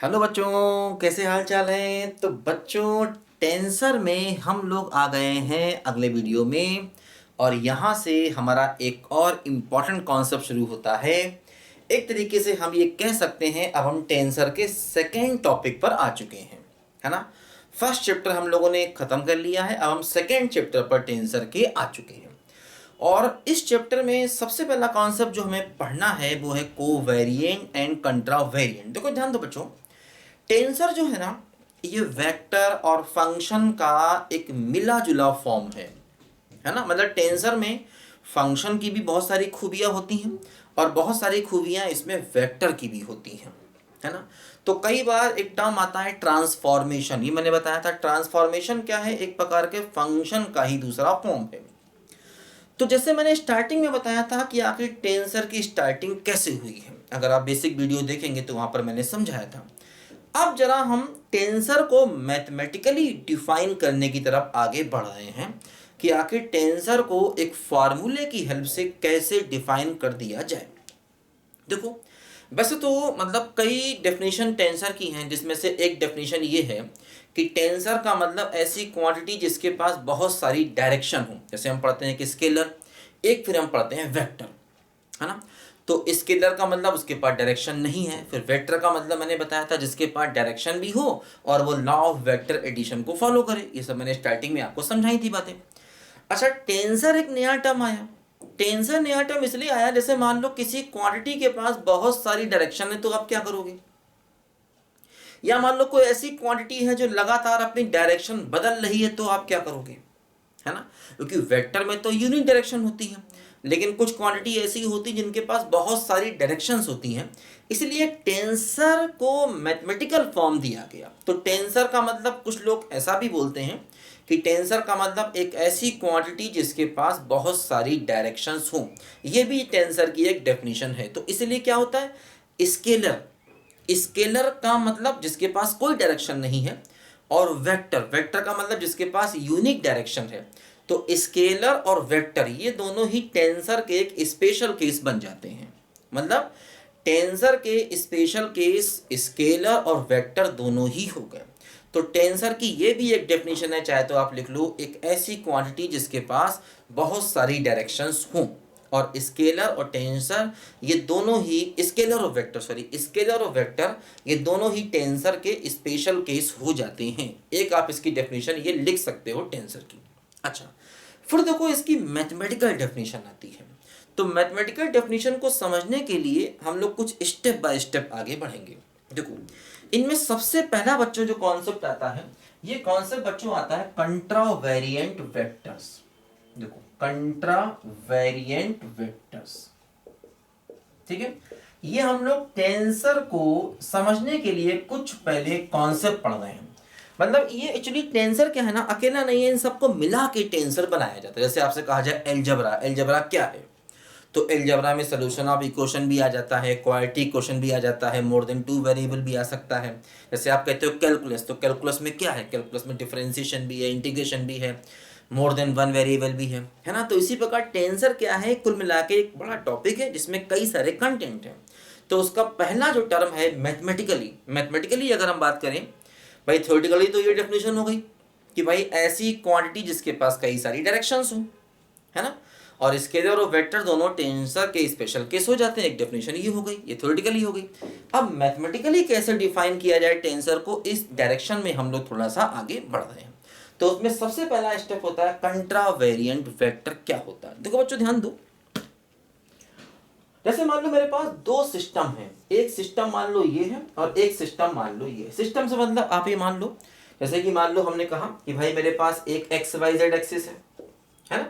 Hello बच्चों, कैसे हाल चाल हैं। तो बच्चों, टेंसर में हम लोग आ गए हैं अगले वीडियो में। और यहाँ से हमारा एक और इम्पॉर्टेंट कॉन्सेप्ट शुरू होता है। एक तरीके से हम ये कह सकते हैं अब हम टेंसर के सेकेंड टॉपिक पर आ चुके हैं, है ना। फर्स्ट चैप्टर हम लोगों ने ख़त्म कर लिया है, अब हम सेकेंड चैप्टर पर टेंसर के आ चुके हैं। और इस चैप्टर में सबसे पहला कॉन्सेप्ट जो हमें पढ़ना है वो है कोवेरिएंट एंड कंट्रावेरिएंट। देखो ध्यान दो बच्चों, टेंसर जो है ना, ये वेक्टर और फंक्शन का एक मिला जुला फॉर्म है ना। मतलब टेंसर में फंक्शन की भी बहुत सारी खूबियां होती हैं और बहुत सारी खूबियां इसमें वेक्टर की भी होती हैं, है ना। तो कई बार एक टर्म आता है ट्रांसफॉर्मेशन। ये मैंने बताया था, ट्रांसफॉर्मेशन क्या है, एक प्रकार के फंक्शन का ही दूसरा फॉर्म है। तो जैसे मैंने स्टार्टिंग में बताया था कि आखिर टेंसर की स्टार्टिंग कैसे हुई है, अगर आप बेसिक वीडियो देखेंगे तो वहां पर मैंने समझाया था। अब जरा हम टेंसर को मैथमेटिकली डिफाइन करने की तरफ आगे बढ़ रहे हैं कि आखिर टेंसर को एक फार्मूले की हेल्प से कैसे डिफाइन कर दिया जाए। देखो, वैसे तो मतलब कई डेफिनेशन टेंसर की हैं, जिसमें से एक डेफिनेशन ये है कि टेंसर का मतलब ऐसी क्वांटिटी जिसके पास बहुत सारी डायरेक्शन हो। जैसे हम पढ़ते हैं कि स्केलर, एक फिर हम पढ़ते हैं वेक्टर, है ना। तो स्केलर का मतलब उसके पास डायरेक्शन नहीं है। फिर वेक्टर का मतलब मैंने बताया था जिसके पास डायरेक्शन भी हो और वो लॉ ऑफ वेक्टर एडिशन को फॉलो करे। ये सब मैंने स्टार्टिंग में आपको समझाई थी बातें। अच्छा, टेंसर एक नया टर्म आया। टेंसर नया टर्म इसलिए आया, जैसे मान लो किसी क्वांटिटी के पास बहुत सारी डायरेक्शन है तो आप क्या करोगे। या मान लो कोई ऐसी क्वांटिटी है जो लगातार अपनी डायरेक्शन बदल रही है तो आप क्या करोगे, है ना। क्योंकि वेक्टर में तो यूनिक डायरेक्शन होती है, लेकिन कुछ क्वांटिटी ऐसी होती है जिनके पास बहुत सारी डायरेक्शंस होती हैं। इसलिए टेंसर को मैथमेटिकल फॉर्म दिया गया। तो टेंसर का मतलब कुछ लोग ऐसा भी बोलते हैं कि टेंसर का मतलब एक ऐसी क्वांटिटी जिसके पास बहुत सारी डायरेक्शंस हों। ये भी टेंसर की एक डेफिनेशन है। तो इसलिए क्या होता है, स्केलर, स्केलर का मतलब जिसके पास कोई डायरेक्शन नहीं है, और वेक्टर, वेक्टर का मतलब जिसके पास यूनिक डायरेक्शन है। तो स्केलर और वेक्टर ये दोनों ही टेंसर के एक स्पेशल केस बन जाते हैं। मतलब टेंसर के स्पेशल केस स्केलर और वेक्टर दोनों ही हो गए। तो टेंसर की ये भी एक डेफिनेशन है, चाहे तो आप लिख लो, एक ऐसी क्वांटिटी जिसके पास बहुत सारी डायरेक्शंस हों। और स्केलर और टेंसर ये दोनों ही, स्केलर और वेक्टर ये दोनों ही टेंसर के स्पेशल केस हो जाते हैं। एक आप इसकी डेफिनेशन ये लिख सकते हो टेंसर की। अच्छा, फिर देखो इसकी मैथमेटिकल डेफिनेशन आती है। तो मैथमेटिकल डेफिनेशन को समझने के लिए हम लोग कुछ स्टेप बाय स्टेप आगे बढ़ेंगे। देखो, इनमें सबसे पहला बच्चों जो कॉन्सेप्ट आता है, ये कॉन्सेप्ट बच्चों आता है कंट्रावेरिएंट वेक्टर्स। देखो, कंट्रावेरिएंट वेक्टर्स, ठीक है। ये हम लोग टेंसर को समझने के लिए कुछ पहले कॉन्सेप्ट पढ़ रहे हैं। मतलब ये एक्चुअली टेंसर क्या है ना, अकेला नहीं है, इन सबको मिला के टेंसर बनाया जाता है। जैसे आपसे कहा जाए एलजबरा, एलजबरा क्या है, तो एलजबरा में सोल्यूशन ऑफ इक्वेशन भी आ जाता है, क्वाड्रेटिक इक्वेशन भी आ जाता है, मोर देन 2 वेरिएबल भी आ सकता है। जैसे आप कहते हो कैलकुलस, तो कैलकुलस में क्या है, कैलकुलस में डिफरेंशिएशन भी है, इंटीग्रेशन भी है, मोर देन 1 वेरिएबल भी है ना। तो इसी प्रकार टेंसर क्या है, कुल मिला के एक बड़ा टॉपिक है जिसमें कई सारे कंटेंट हैं। तो उसका पहला जो टर्म है मैथमेटिकली, मैथमेटिकली अगर हम बात करें भाई, थ्योरेटिकली तो ये डेफिनेशन हो गई कि भाई ऐसी क्वांटिटी जिसके पास कई सारी डायरेक्शंस हो, है ना। और स्केलर और वेक्टर दोनों टेंसर के स्पेशल केस हो जाते हैं। एक डेफिनेशन ये हो गई, ये थ्योरेटिकली हो गई। अब मैथमेटिकली कैसे डिफाइन किया जाए टेंसर को, इस डायरेक्शन में हम लोग थोड़ा सा आगे बढ़ रहे हैं। तो उसमें सबसे पहला स्टेप होता है कंट्रावेरिएंट वेक्टर क्या होता है। देखो बच्चों ध्यान दो, जैसे मान लो मेरे पास दो सिस्टम है, एक सिस्टम मान लो ये है और एक सिस्टम मान लो ये। सिस्टम से मतलब आप ये मान लो, जैसे कि मान लो हमने कहा कि भाई मेरे पास एक एक्स वाई जेड एक्सिस है ना,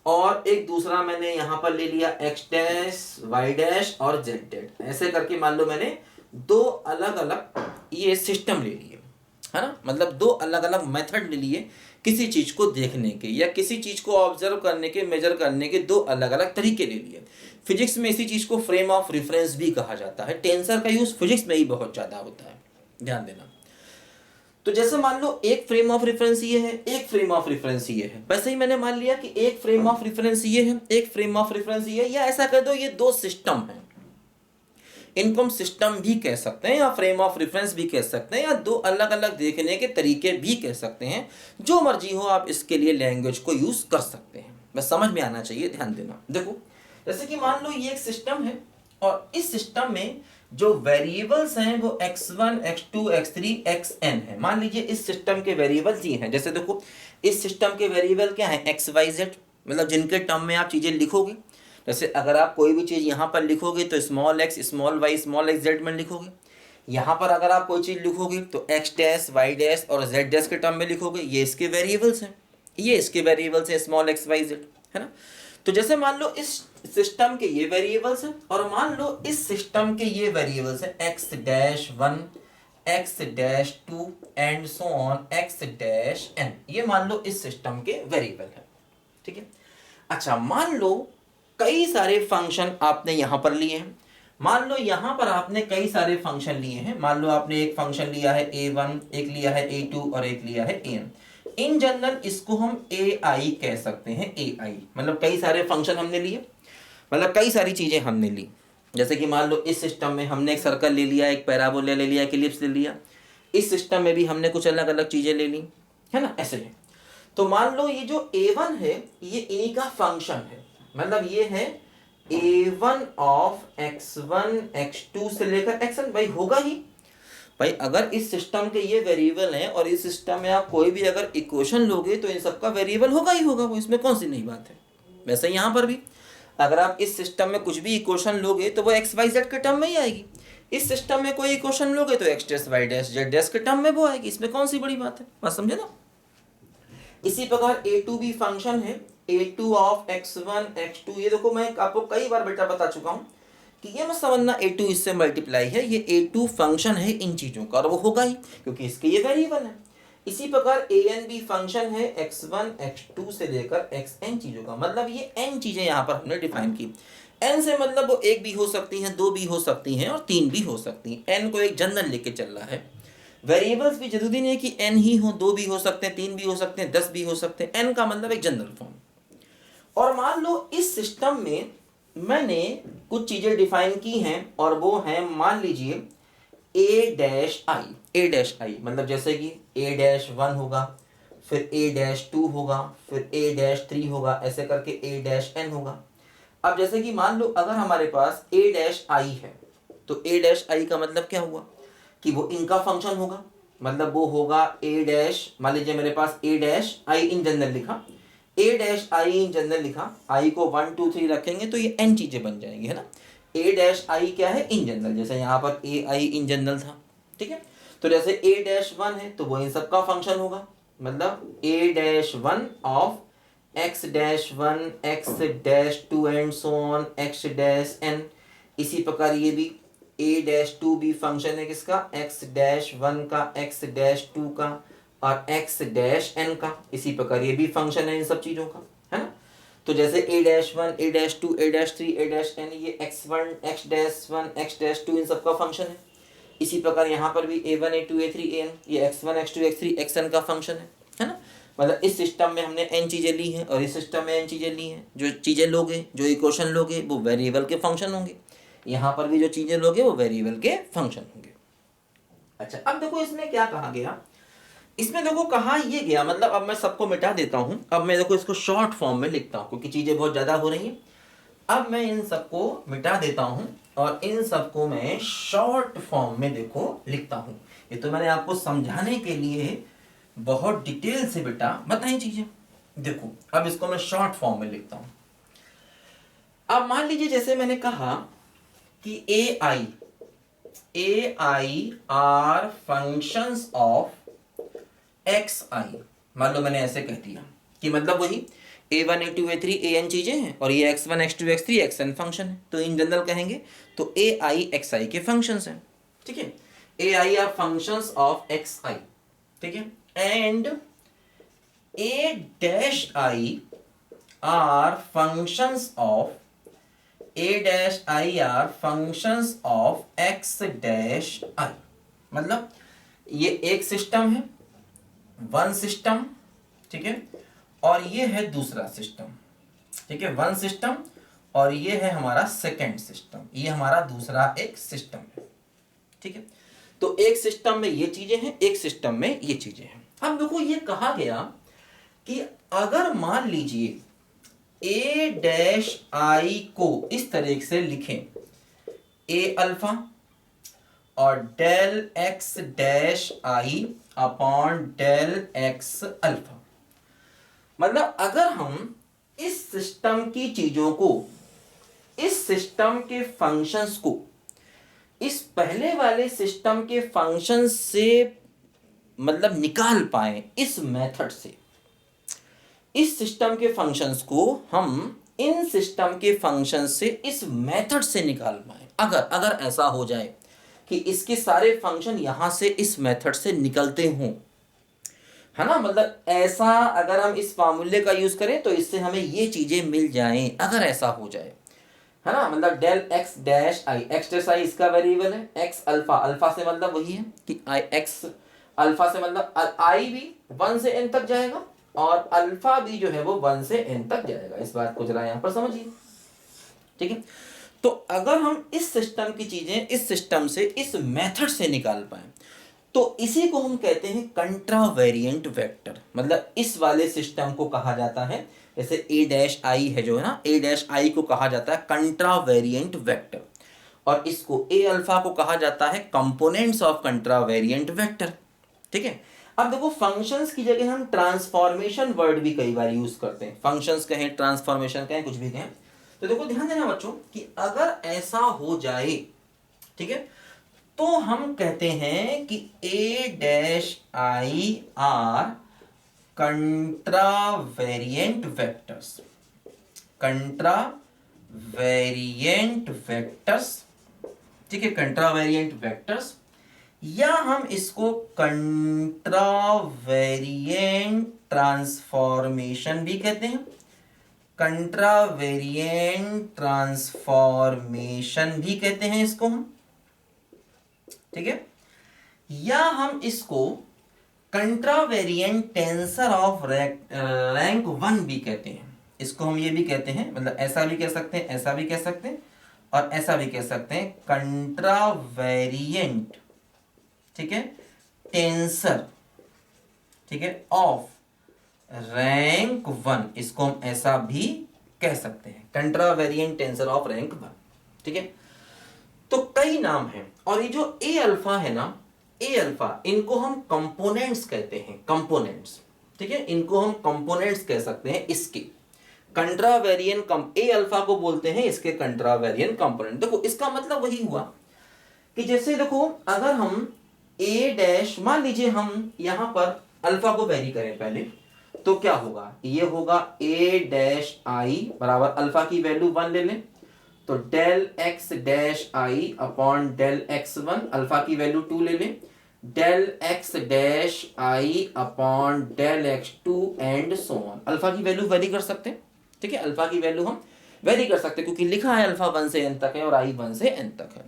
और एक दूसरा मैंने यहां पर ले लिया एक्स डैश वाई डैश और जेड डैश। ऐसे करके मान लो मैंने दो अलग अलग ये सिस्टम ले लिए, है ना। मतलब दो अलग अलग मेथड ले लिए किसी चीज को देखने के, या किसी चीज को ऑब्जर्व करने के, मेजर करने के दो अलग अलग तरीके ले लिए। फिजिक्स में इसी चीज को फ्रेम ऑफ रेफरेंस भी कहा जाता है। टेंसर का यूज फिजिक्स में ही बहुत ज्यादा होता है, ध्यान देना। तो जैसे मान लो एक फ्रेम ऑफ रेफरेंस ये है, एक फ्रेम ऑफ रेफरेंस ये है, वैसे ही मैंने मान लिया कि एक फ्रेम ऑफ रेफरेंस ये है, एक फ्रेम ऑफ रेफरेंस ये है, या ऐसा कर दो ये दो सिस्टम है। इनको हम सिस्टम भी कह सकते हैं या फ्रेम ऑफ रेफरेंस भी कह सकते हैं या दो अलग अलग देखने के तरीके भी कह सकते हैं। जो मर्जी हो आप इसके लिए लैंग्वेज को यूज़ कर सकते हैं, बस समझ में आना चाहिए, ध्यान देना। देखो जैसे कि मान लो ये एक सिस्टम है और इस सिस्टम में जो वेरिएबल्स हैं वो x1, x2, x3, xn है। मान लीजिए इस सिस्टम के वेरिएबल्स ये हैं। जैसे देखो इस सिस्टम के वेरिएबल क्या है, x, y, z, मतलब जिनके टर्म में आप चीज़ें लिखोगे। जैसे अगर आप कोई भी चीज़ यहाँ पर लिखोगे तो small x, small y, small x, z में लिखोगे। यहाँ पर अगर आप कोई चीज़ लिखोगे तो x डैश, y डैश और z डैश के टर्म में लिखोगे। ये इसके वेरिएबल्स हैं, ये इसके वेरिएबल्स हैं, स्मॉल x, y, z, है ना। तो जैसे मान लो इस सिस्टम के ये वेरिएबल्स हैं और मान लो इस सिस्टम के ये वेरिएबल्स हैं x dash 1, x dash 2 and so on x dash n। ये मान लो इस सिस्टम के वेरिएबल है, ठीक है। अच्छा मान लो कई सारे फंक्शन आपने यहाँ पर लिए हैं। मान लो यहाँ पर आपने कई सारे फंक्शन लिए हैं। मान लो आपने एक फंक्शन लिया है a1, एक लिया है a2 और एक लिया है an। इन जनरल इसको हम ai कह सकते हैं। ai मतलब कई सारे फंक्शन हमने लिए, मतलब कई सारी चीज़ें हमने ली। जैसे कि मान लो इस सिस्टम में हमने एक सर्कल ले लिया, एक पैराबोला ले लिया, एक इलिप्स ले लिया। इस सिस्टम में भी हमने कुछ अलग अलग चीज़ें ले ली, है ना, ऐसे है। तो मान लो ये जो a1 है ये इन्हीं का फंक्शन है, मतलब ये है a1 ऑफ x1, x2 से लेकर xn। भाई होगा ही भाई, अगर इस सिस्टम के ये वेरिएबल हैं और इस सिस्टम में आप कोई भी अगर इक्वेशन लोगे तो इन सबका वेरिएबल होगा ही होगा, वो इसमें कौन सी नई बात है। वैसे यहाँ पर भी अगर आप इस सिस्टम में कुछ भी इक्वेशन लोगे तो वो एक्स वाई जेड के टर्म में ही आएगी। इस सिस्टम में कोई इक्वेशन लोगे तो X dash Y dash Z dash के टर्म में वो आएगी, इसमें कौन सी बड़ी बात है, बात समझे ना। इसी प्रकार a2 भी फंक्शन है, a2 ऑफ x1, x2। ये देखो मैं आपको कई बार बेटा बता चुका हूँ कि ये मत समझना a2 इससे मल्टीप्लाई है, ये a2 फंक्शन है इन चीज़ों का और वो होगा ही क्योंकि इसके ये वेरिएबल है। इसी प्रकार an भी फंक्शन है x1, x2 से लेकर xn चीज़ों का, मतलब ये n चीज़ें यहाँ पर हमने डिफाइन की। n से मतलब वो एक भी हो सकती हैं, दो भी हो सकती हैं और तीन भी हो सकती हैं। n को एक जनरल लेके चल रहा है। वेरिएबल्स भी जरूरी नहीं है कि n ही हो, दो भी हो सकते हैं, तीन भी हो सकते हैं, 10 भी हो सकते हैं। n का मतलब एक जनरल फॉर्म। और मान लो इस सिस्टम में मैंने कुछ चीज़ें डिफाइन की हैं और वो हैं, मान लीजिए a डैश आई, मतलब जैसे कि a डैश 1 होगा, फिर a डैश 2 होगा, फिर a डैश 3 होगा, ऐसे करके a डैश n होगा। अब जैसे कि मान लो अगर हमारे पास a डैश आई है तो a डैश आई का मतलब क्या हुआ कि वो इनका फंक्शन होगा, मतलब वो होगा a डैश, मान लीजिए मेरे पास a dash I in general लिखा, a dash I in general लिखा, i को 1 2 3 रखेंगे तो ये n चीज़ें बन जाएंगी, है ना। a डैश आई क्या है, इन जनरल, जैसे यहाँ पर a आई इन जनरल था, ठीक है। तो जैसे a डैश 1 है तो वो इन सब का फंक्शन होगा, मतलब a dash 1 of x dash 1, x dash 2 and so on x dash n। इसी प्रकार ये भी a डैश 2 भी फंक्शन है किसका, x डैश 1 का, x डैश 2 का और x डैश n का। इसी प्रकार ये भी फंक्शन है इन सब चीज़ों का, है ना। तो जैसे a dash 1, a dash 2, a dash 3, a dash n, ये x1, x dash 1, x dash 2 इन सब का फंक्शन है। इसी प्रकार यहाँ पर भी a1, a2, a3, an, ये x1, x2, x3, xn का फंक्शन है ना। मतलब इस सिस्टम में हमने n चीज़ें ली हैं और इस सिस्टम में n चीज़ें ली हैं। जो चीज़ें लोगे, जो इक्वेशन लोगे वो वेरिएबल के फंक्शन होंगे, यहाँ पर भी जो चीज़ें लोगे वो वेरिएबल के फंक्शन होंगे। अच्छा अब देखो इसमें क्या कहा गया, इसमें देखो कहा ये गया, मतलब अब मैं सबको मिटा देता हूँ। अब मैं देखो इसको शॉर्ट फॉर्म में लिखता हूँ क्योंकि चीज़ें बहुत ज़्यादा हो रही हैं। अब मैं इन सबको मिटा देता हूँ और इन सबको मैं शॉर्ट फॉर्म में देखो लिखता हूँ। ये तो मैंने आपको समझाने के लिए बहुत डिटेल से बेटा बताई चीज़ें। देखो अब इसको मैं शॉर्ट फॉर्म में लिखता हूँ। अब मान लीजिए जैसे मैंने कहा कि A I are functions of X I, मान लो मैंने ऐसे कह दिया कि मतलब वही a1, a2, a3, an चीजें हैं और ये x1, x2, x3, xn function है। तो इन जनरल कहेंगे तो a i x i के फंक्शंस हैं, ठीक है। a i are functions of x i, ठीक है, and a dash i are functions of a dash i are functions of x dash i। मतलब ये एक सिस्टम है, वन सिस्टम, ठीक है, और ये है दूसरा सिस्टम, ठीक है, वन सिस्टम और ये है हमारा सेकंड सिस्टम, ये हमारा दूसरा एक सिस्टम है। ठीक है, तो एक सिस्टम में ये चीजें हैं, एक सिस्टम में ये चीजें हैं। अब देखो ये कहा गया कि अगर मान लीजिए ए डैश आई को इस तरीके से लिखें, ए अल्फा और del X dash I upon del X alpha, मतलब अगर हम इस सिस्टम की चीजों को, इस सिस्टम के फंक्शंस को इस पहले वाले सिस्टम के फंक्शंस से मतलब निकाल पाए इस मेथड से, इस सिस्टम के फंक्शंस को हम इन सिस्टम के फंक्शंस से इस मेथड से निकाल पाए, अगर ऐसा हो जाए कि इसके सारे फंक्शन यहां से इस मेथड से निकलते हों, है ना, मतलब ऐसा अगर हम इस फार्मूले का यूज करें तो इससे हमें ये चीजें मिल जाएं, अगर ऐसा हो जाए, है ना, मतलब del X dash I, X dash I इसका वेरिएबल है, एक्स अल्फा, अल्फा से मतलब वही है कि आई एक्स अल्फा से मतलब आई भी 1 से n तक जाएगा और अल्फा भी जो है वो 1 से n तक जाएगा। इस बात को जरा यहां पर समझिए। ठीक है, तो अगर हम इस सिस्टम की चीजें इस सिस्टम से इस मेथड से निकाल पाए तो इसी को हम कहते हैं कंट्रावेरिएंट वेक्टर, मतलब इस वाले सिस्टम को कहा जाता है, जैसे ए डैश आई है जो है ना, ए डैश आई को कहा जाता है कंट्रावेरिएंट वेक्टर और इसको ए अल्फा को कहा जाता है कंपोनेंट्स ऑफ कंट्रावेरिएंट वेक्टर। ठीक है, अब देखो फंक्शंस की जगह हम ट्रांसफॉर्मेशन वर्ड भी कई बार यूज करते हैं, फंक्शंस कहें, ट्रांसफॉर्मेशन कहें, कुछ भी कहें। तो देखो ध्यान देना बच्चों कि अगर ऐसा हो जाए, ठीक है, तो हम कहते हैं कि A dash I are contravariant vectors, contravariant vectors. ठीक है, कंट्रावेरिएंट वेक्टर्स, या हम इसको कंट्रावेरिएंट ट्रांसफॉर्मेशन भी कहते हैं, कंट्रावेरिएंट ट्रांसफॉर्मेशन भी कहते हैं इसको हम। ठीक है, या हम इसको कंट्रावेरिएंट टेंसर ऑफ रैंक 1 भी कहते हैं, इसको हम ये भी कहते हैं, मतलब ऐसा भी कह सकते हैं, ऐसा भी कह सकते हैं और ऐसा भी कह सकते हैं, कंट्रावेरिएंट, ठीक है, टेंसर, ठीक है, ऑफ रैंक 1, इसको हम ऐसा भी कह सकते हैं, कंट्रावेरिएंट टेंसर ऑफ रैंक 1। ठीक है, तो कई नाम हैं और ये जो ए अल्फा है ना, ए अल्फा, इनको हम कंपोनेंट्स कहते हैं, कंपोनेंट्स। ठीक है, इनको हम कंपोनेंट्स कह सकते हैं इसके, कंट्रावेरिएंट ए अल्फा को बोलते हैं इसके कंट्रावेरिएंट कंपोनेंट। देखो इसका मतलब वही हुआ कि जैसे देखो अगर हम ए डैश, मान लीजिए हम यहां पर अल्फा को वेरी करें पहले, तो क्या होगा, ये होगा ए डैश आई बराबर अल्फा की वैल्यू 1 ले लें तो del X dash I upon del X 1, alpha की वैल्यू 2 ले लें, del X dash I upon del X 2 and so on. Alpha की वैल्यू वेरी कर सकते हैं। ठीक है, अल्फा की वैल्यू हम वेरी कर सकते हैं क्योंकि लिखा है अल्फा 1 से n तक है और आई 1 से n तक है।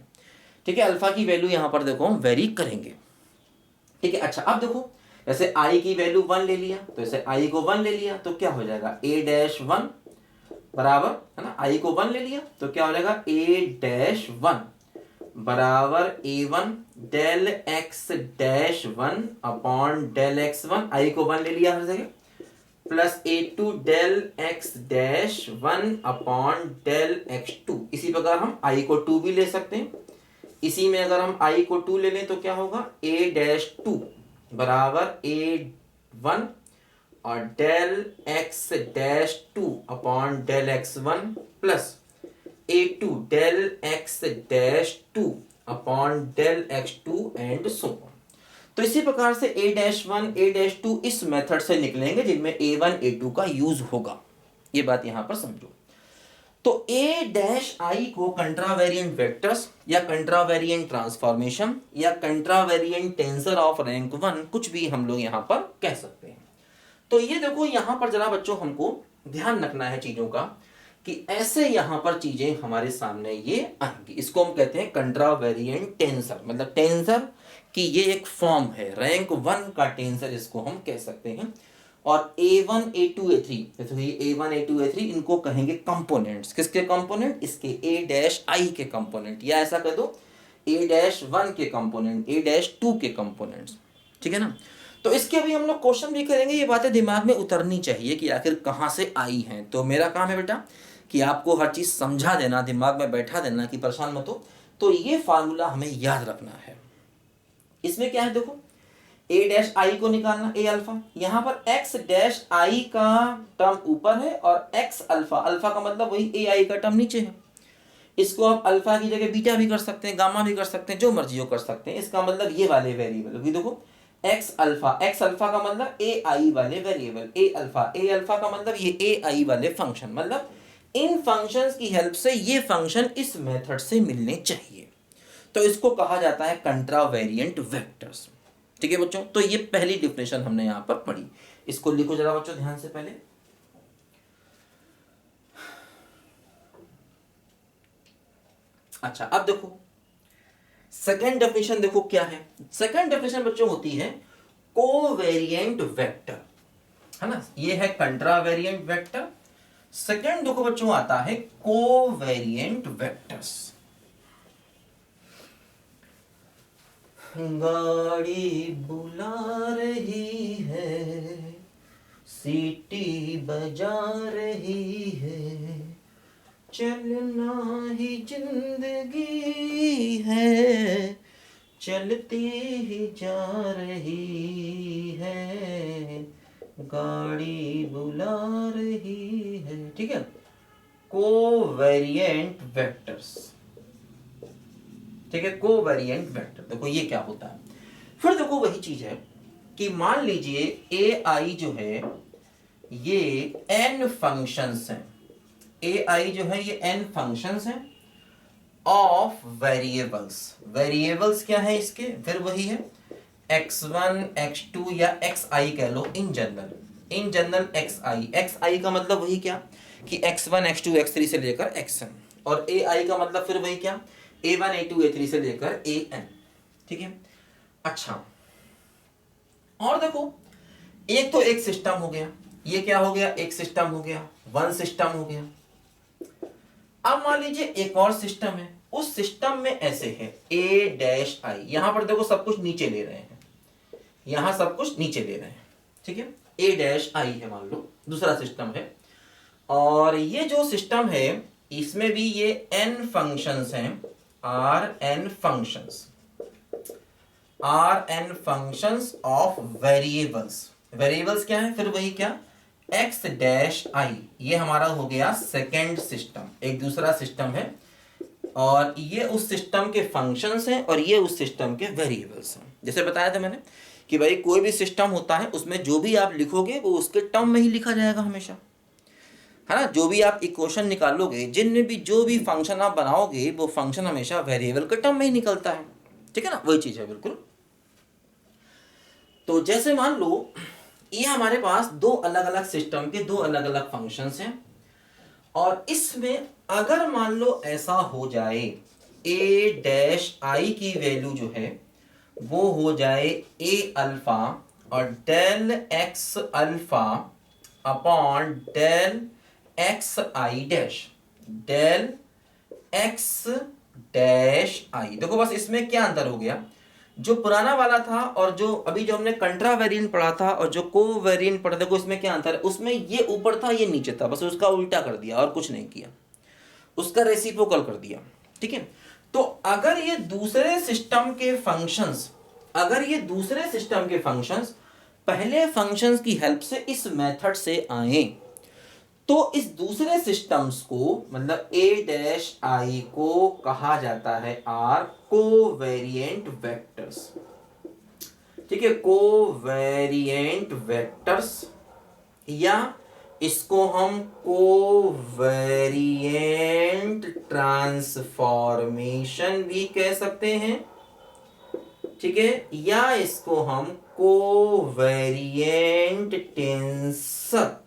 ठीक है, अल्फा की वैल्यू यहां पर देखो हम वेरी करेंगे। ठीक है, अच्छा अब देखो जैसे आई की वैल्यू 1 ले लिया, तो जैसे आई को 1 ले लिया तो क्या हो जाएगा, ए डैश 1 बराबर, है ना, आई को 1 ले लिया तो क्या हो जाएगा, ए डैश 1 बराबर a1 del X dash 1 upon del X 1, I को 1 ले लिया हर जगह, plus a2 del X dash 1 upon del X 2। इसी प्रकार हम आई को 2 भी ले सकते हैं, इसी में अगर हम आई को 2 ले लें तो क्या होगा, a डैश 2 बराबर a1 और del X dash 2 upon del X 1 plus a2 del X dash 2 upon del X 2 and so on. तो इसी प्रकार से a डैश 1 a डैश 2 इस मेथड से निकलेंगे जिनमें a1 a2 का यूज होगा, ये बात यहां पर समझो। तो a डैश आई को कंट्रावेरिएंट वेक्टर्स या कंट्रावेरिएंट ट्रांसफॉर्मेशन या कंट्रावेरिएंट टेंसर ऑफ रैंक 1 कुछ भी हम लोग यहां पर कह सकते हैं। तो ये देखो यहां पर जरा बच्चों हमको ध्यान रखना है चीजों का कि ऐसे यहां पर चीजें हमारे सामने ये आएंगी, इसको हम कहते हैं कंट्रावेरिएंट टेंसर, मतलब टेंसर की ये एक फॉर्म है, रैंक 1 का टेंसर इसको हम कह सकते हैं। और A1 A2 A3, जैसे ये A1 A2 A3 इनको कहेंगे कंपोनेंट्स। किसके कंपोनेंट? इसके A-I के कंपोनेंट, या ऐसा कह दो A-1 के कंपोनेंट, A-2 के कंपोनेंट्स। ठीक है ना। तो इसके अभी हम लोग क्वेश्चन भी करेंगे, ये बातें दिमाग में उतरनी चाहिए कि आखिर कहाँ से आई हैं। तो मेरा काम है बेटा कि आपको हर चीज़ समझा देना, दिमाग में बैठा देना कि परेशान मत हो। तो ये फार्मूला हमें याद रखना है। इसमें क्या है देखो, A-I को निकालना, A अल्फा, यहाँ पर X-I का टर्म ऊपर है और X अल्फा, अल्फा का मतलब वही AI का टर्म नीचे है। इसको आप अल्फा की जगह बीटा भी कर सकते हैं, गामा भी कर सकते हैं, जो मर्जी हो कर सकते हैं। इसका मतलब ये वाले वेरिएबल देखो, X अल्फा का मतलब AI वाले वेरिएबल, A अल्फा का मतलब ये AI वाले फंक्शन, मतलब इन फंक्शंस की हेल्प से ये फंक्शन इस मेथड से मिलने चाहिए। तो इसको कहा जाता है कंट्रावेरिएंट वेक्टर्स। ठीक है बच्चों, तो ये पहली डिफिनेशन हमने यहां पर पढ़ी। इसको लिखो जरा बच्चों ध्यान से पहले। अच्छा, अब देखो सेकेंड डेफिनेशन देखो क्या है। सेकेंड डेफिनेशन बच्चों होती है कोवेरिएंट वेक्टर, है ना। ये है कंट्रावेरिएंट वेक्टर। सेकेंड देखो बच्चों आता है कोवेरिएंट वेक्टर्स। गाड़ी बुला रही है, सीटी बजा रही है, चलना ही जिंदगी है, चलती ही जा रही है, गाड़ी बुला रही है। ठीक है, कोवेरिएंट वेक्टर्स। ठीक है, कोवेरिएंट वेक्टर देखो ये क्या होता है। फिर देखो वही चीज है कि मान लीजिए AI जो है ये n फंक्शंस हैं, AI जो है ये n फंक्शंस हैं ऑफ वेरिएबल्स। वेरिएबल्स क्या है इसके? फिर वही है x1 x2 या xi कह लो। इन जनरल xi का मतलब वही क्या कि x1 x2 x3 से लेकर xn, और AI का मतलब फिर वही क्या A1 A2 A3 से लेकर AN। ठीक है। अच्छा, और देखो एक तो एक सिस्टम हो गया, ये क्या हो गया, एक सिस्टम हो गया, वन सिस्टम हो गया। अब मान लीजिए एक और सिस्टम है, उस सिस्टम में ऐसे है A-I, यहां पर देखो सब कुछ नीचे ले रहे हैं, यहां सब कुछ नीचे ले रहे हैं। ठीक है, A-I है मान लो, दूसरा सिस्टम है। और ये जो सिस्टम है इसमें भी ये n फंक्शंस हैं, Rn functions of variables. Variables क्या है? फिर वही क्या X-I, ये हमारा हो गया सेकेंड सिस्टम, एक दूसरा सिस्टम है। और ये उस सिस्टम के फंक्शंस हैं और ये उस सिस्टम के वेरिएबल्स हैं। जैसे बताया था मैंने कि भाई कोई भी सिस्टम होता है उसमें जो भी आप लिखोगे वो उसके टर्म में ही लिखा जाएगा हमेशा, है ना। जो भी आप इक्वेशन निकालोगे, जिनमें भी जो भी फंक्शन आप बनाओगे वो फंक्शन हमेशा वेरिएबल के टर्म में ही निकलता है। ठीक है ना, वही चीज है बिल्कुल। तो जैसे मान लो ये हमारे पास दो अलग अलग सिस्टम के दो अलग अलग फंक्शंस हैं, और इसमें अगर मान लो ऐसा हो जाए A-I की वैल्यू जो है वो हो जाए A अल्फा और del X alpha upon del XI dash, del X dash I। देखो बस इसमें क्या अंतर हो गया, जो पुराना वाला था और जो अभी जो हमने कंट्रावेरिएंट पढ़ा था और जो कोवेरिएंट पढ़ा, देखो इसमें क्या अंतर है। उसमें ये ऊपर था ये नीचे था, बस उसका उल्टा कर दिया और कुछ नहीं किया, उसका रेसिप्रोकल कर दिया। ठीक है, तो अगर ये दूसरे सिस्टम के फंक्शंस, अगर ये दूसरे सिस्टम के फंक्शंस पहले फंक्शंस की हेल्प से इस मेथड से आए, तो इस दूसरे सिस्टम्स को मतलब A-I को कहा जाता है R कोवेरिएंट वेक्टर्स। ठीक है, कोवेरिएंट वेक्टर्स, या इसको हम कोवेरिएंट ट्रांसफॉर्मेशन भी कह सकते हैं। ठीक है, या इसको हम covariant tensor,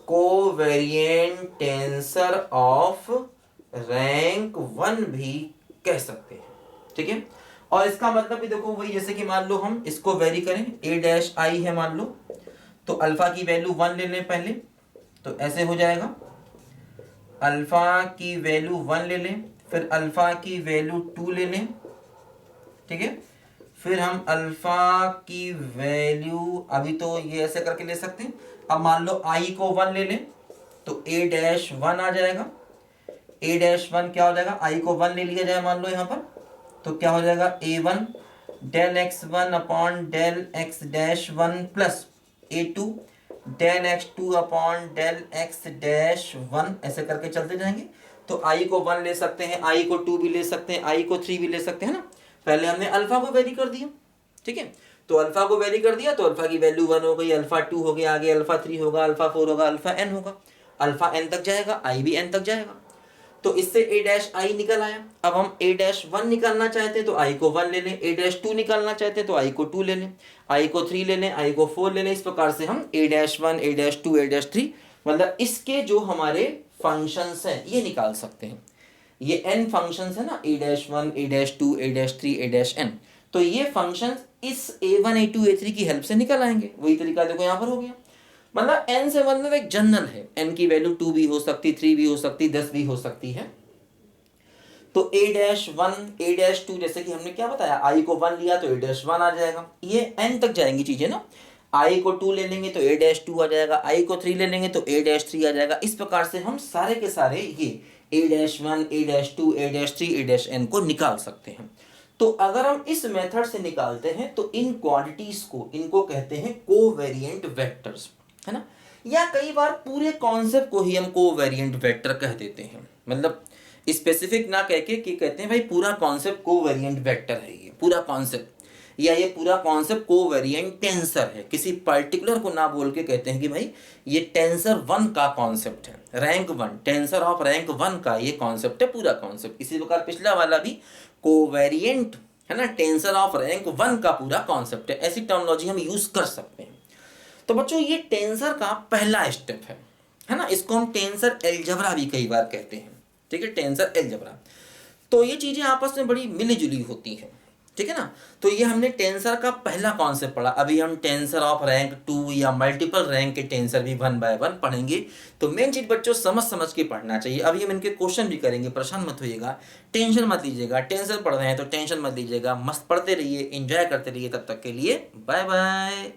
covariant tensor of rank 1 भी कह सकते हैं। ठीक है, और इसका मतलब भी देखो वही, जैसे कि मान लो हम इसको वेरी करें, A-I है मान लो, तो अल्फा की वैल्यू 1 ले लें पहले, तो ऐसे हो जाएगा, अल्फा की वैल्यू 1 ले लें, फिर अल्फा की वैल्यू 2 ले लें, ठीक है। फिर हम अल्फा की वैल्यू अभी तो ये ऐसे करके ले सकते हैं। अब मान लो आई को 1 ले लें, तो ए डैश 1 आ जाएगा। ए डैश 1 क्या हो जाएगा, आई को 1 ले लिया जाए मान लो यहाँ पर, तो क्या हो जाएगा A1 del x1 upon del x dash 1 plus A2 del x2 upon del x dash 1, ऐसे करके चलते जाएंगे। तो आई को 1 ले सकते हैं, आई को 2 भी ले सकते हैं, आई को 3 भी ले सकते हैं ना। पहले हमने अल्फा को वेरी कर दिया, ठीक है। तो अल्फा को वेरी कर दिया, तो अल्फा की वैल्यू 1 हो गई, अल्फा 2 हो गया, आगे अल्फा 3 होगा, अल्फा 4 होगा, अल्फा n होगा। अल्फा n तक जाएगा, आई भी n तक जाएगा। तो इससे a डैश आई निकल आया। अब हम a डैश 1 निकालना चाहते हैं तो i को 1 ले लें, a डैश 2 निकालना चाहते हैं तो i को 2 ले लें, i को 3 ले लें, i को 4 ले लें। इस प्रकार से हम a dash 1, a dash 2, a dash 3 मतलब इसके जो हमारे फंक्शंस हैं ये निकाल सकते हैं। ये n फंक्शंस है ना, a dash 1, a dash 2, a dash 3, a dash n, तो ये फंक्शंस इस a1, a2, a3 की हेल्प से निकल आएंगे। वही तरीका देखो यहाँ पर हो गया। मतलब n से मतलब एक जनरल है, n की वैल्यू 2 भी हो सकती, 3 भी हो सकती, 10 भी हो सकती है। तो a डैश 1, a डैश 2, जैसे कि हमने क्या बताया, i को 1 लिया तो a डैश 1 आ जाएगा। ये n तक जाएंगी चीजें ना। i को 2 ले लेंगे तो a डैश 2 आ जाएगा, i को 3 ले लेंगे तो a डैश 3 आ जाएगा। इस प्रकार से हम सारे के सारे ये a dash 1, a dash 2, a dash 3, a dash n को निकाल सकते हैं। तो अगर हम इस मेथड से निकालते हैं तो इन क्वांटिटीज को, इनको कहते हैं कोवेरिएंट वेक्टर्स, है ना। या कई बार पूरे कॉन्सेप्ट को ही हम कोवेरिएंट वेक्टर कह देते हैं, मतलब स्पेसिफिक ना कह के कि कहते हैं भाई पूरा कॉन्सेप्ट कोवेरिएंट वेक्टर है, ये पूरा कॉन्सेप्ट या ये पूरा कॉन्सेप्ट कोवेरिएंट टेंसर है। किसी पर्टिकुलर को ना बोल के कहते हैं कि भाई ये टेंसर 1 का कॉन्सेप्ट है, रैंक 1, टेंसर ऑफ रैंक 1 का ये कॉन्सेप्ट है पूरा कॉन्सेप्ट। इसी प्रकार पिछला वाला भी कोवेरिएंट है ना, टेंसर ऑफ रैंक 1 का पूरा कॉन्सेप्ट है। ऐसी टर्मिनोलॉजी हम यूज कर सकते हैं। तो बच्चों ये टेंसर का पहला स्टेप है ना। इसको हम टेंसर एलजबरा भी कई बार कहते हैं, ठीक है, टेंसर एलजबरा। तो ये चीजें आपस में बड़ी मिली जुली होती हैं, ठीक है ना। तो ये हमने टेंसर का पहला कॉन्सेप्ट पढ़ा। अभी हम टेंसर ऑफ रैंक 2 या मल्टीपल रैंक के टेंसर भी 1 बाय 1 पढ़ेंगे। तो मेन चीज बच्चों समझ समझ के पढ़ना चाहिए। अभी हम इनके क्वेश्चन भी करेंगे, परेशान मत होइएगा, टेंशन मत लीजिएगा। टेंसर पढ़ रहे हैं तो टेंशन मत लीजिएगा, मस्त पढ़ते रहिए, एंजॉय करते रहिए। तब तक के लिए बाय बाय।